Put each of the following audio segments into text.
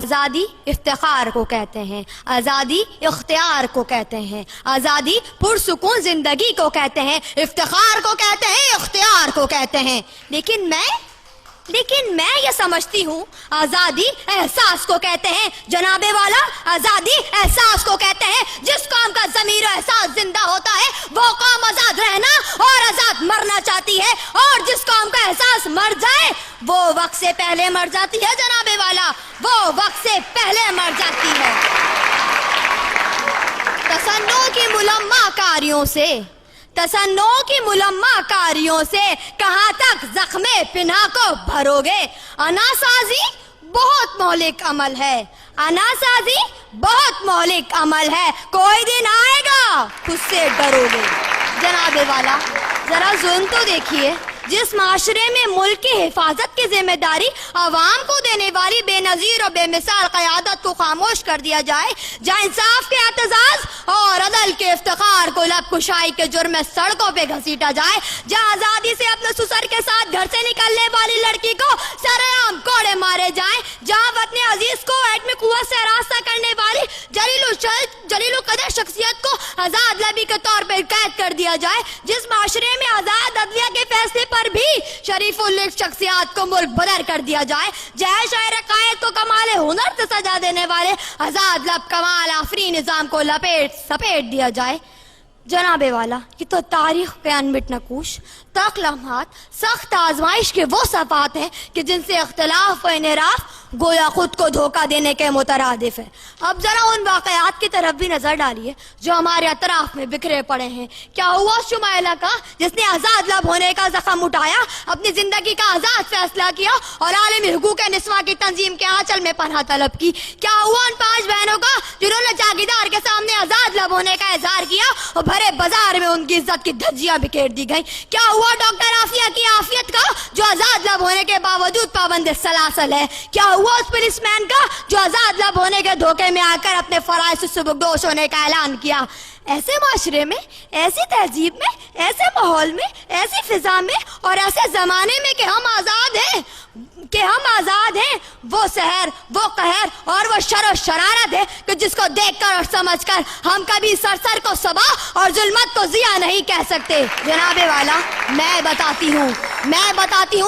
آزادی افتخار کو کہتے ہیں، آزادی اختیار کو کہتے ہیں، آزادی پرسکون زندگی کو کہتے ہیں، افتخار کو کہتے ہیں، اختیار کو کہتے ہیں۔ لیکن میں یہ سمجھتی ہوں آزادی احساس کو کہتے ہیں جناب والا، آزادی احساس کو کہتے ہیں۔ جس قوم کا ضمیر و احساس زندہ ہوتا ہے وہ قوم آزاد رہنا اور آزاد مرنا چاہتی ہے، اور جس قوم کا احساس مر جائے وہ وقت سے پہلے مر جاتی ہے جناب والا، وہ وقت سے پہلے مر جاتی ہے۔ تصنع کی ملمع کاریوں سے کہاں تک زخم پناہ کو بھرو گے؟ انا سازی بہت مہلک عمل ہے، انا سازی بہت مہلک عمل ہے، کوئی دن آئے گا خود سے ڈرو گے۔ جناب والا ذرا ظلم تو دیکھیے، جس معاشرے میں ملک کی حفاظت کی ذمہ داری عوام کو دینے والی بے نظیر اور بے مثال قیادت کو خاموش کر دیا جائے، جہاں انصاف کے اعتزاز اور عدل کے افتخار کو لب کشائی کے جرم میں سڑکوں پہ گھسیٹا جائے، جہاں آزادی سے اپنے سسر کے ساتھ گھر سے نکلنے والی لڑکی کو سرے عام کوڑے مارے جائیں، جہاں وطن عزیز کو ایٹمی قوت سے راستہ کرنے والی جلیل القدر شخصیت کو آزاد لبی کے طور پر قید کر دیا جائے، جس معاشرے میں آزاد عدلیہ کے فیصلے پر بھی شریف الخلق شخصیات کو ملک بدر کر دیا جائے، جہاں شاعر قائد کو کمال ہنر سے سجا دینے والے آزاد لب کمال آفری نظام کو سپیٹ دیا جائے۔ جناب والا یہ تو تاریخ کے انمٹ نقوش تلخ لمحات، سخت آزمائش کے وہ صفحات ہیں کہ جن سے اختلاف و انحراف گویا خود کو دھوکہ دینے کے مترادف ہے۔ اب ذرا ان واقعات کی طرف بھی نظر ڈالیے جو ہمارے اطراف میں بکھرے پڑے ہیں۔ کیا ہوا شمائلہ کا جس نے آزاد لب ہونے کا زخم اٹھایا، اپنی زندگی کا آزاد فیصلہ کیا اور عالمی حقوق نسواں کی تنظیم کے آنچل میں پناہ طلب کی؟ کیا ہوا ان 5 بہنوں کا جنہوں نے جاگیردار کے سامنے آزاد لب ہونے کا اظہار کیا اور بھرے بازار میں ان کی عزت کی دھجیاں بکھیر دی گئیں؟ کیا ہوا ڈاکٹر عافیہ کی عافیت کا جو آزاد لب ہونے کے باوجود پابند سلاسل ہے؟ کیا ہوا اس پولیس مین کا جو آزاد لب ہونے کے دھوکے میں آ کر اپنے فرائض سے سبکدوش ہونے کا اعلان کیا؟ ایسے معاشرے میں، ایسی تہذیب میں، ایسے ماحول میں، ایسی فضا میں اور ایسے زمانے میں کہ ہم آزاد ہیں، وہ سحر، وہ قہر اور وہ شر و شرارت ہے کہ جس کو دیکھ کر اور سمجھ کر ہم کبھی سرسر کو صبا اور ظلمت کو ضیا نہیں کہہ سکتے۔ جناب والا میں بتاتی ہوں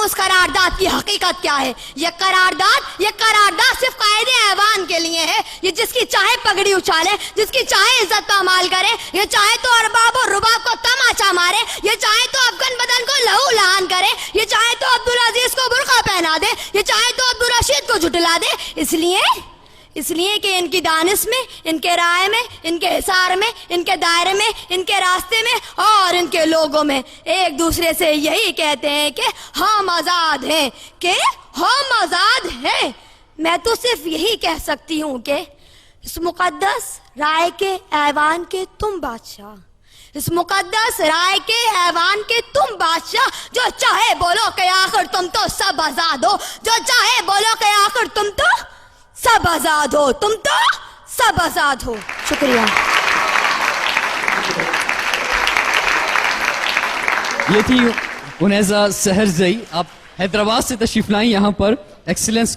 اس قرارداد کی حقیقت کیا ہے۔ یہ قرارداد صرف قائد ایوان کے لیے ہے، یہ جس کی چاہے پگڑی اچھالے، جس کی چاہے عزت پامال کرے، یہ چاہے تو ارباب اور رباب کو تماچا مارے، یہ چاہے تو افغان بدن کو لہو لہان کرے، یہ چاہے تو عبدالعزیز کو برقع پہنا دے، یہ چاہے تو عبدالرشید کو جھٹلا دے، اس لیے کہ ان کی دانش میں، ان کے رائے میں، ان کے حصار میں، ان کے دائرے میں، ان کے راستے میں اور ان کے لوگوں میں ایک دوسرے سے یہی کہتے ہیں کہ ہم آزاد ہیں، میں تو صرف یہی کہہ سکتی ہوں کہ اس مقدس رائے کے ایوان کے تم بادشاہ، اس مقدس رائے کے ایوان کے تم بادشاہ، جو چاہے بولو کہ آخر تم تو سب آزاد ہو، جو چاہے بولو کہ آخر تم تو سب آزاد ہو، تم تو سب آزاد ہو۔ شکریہ۔ یہ تھی انیزہ سحرزئی، آپ حیدرآباد سے تشریف لائیں یہاں پر ایکسیلنس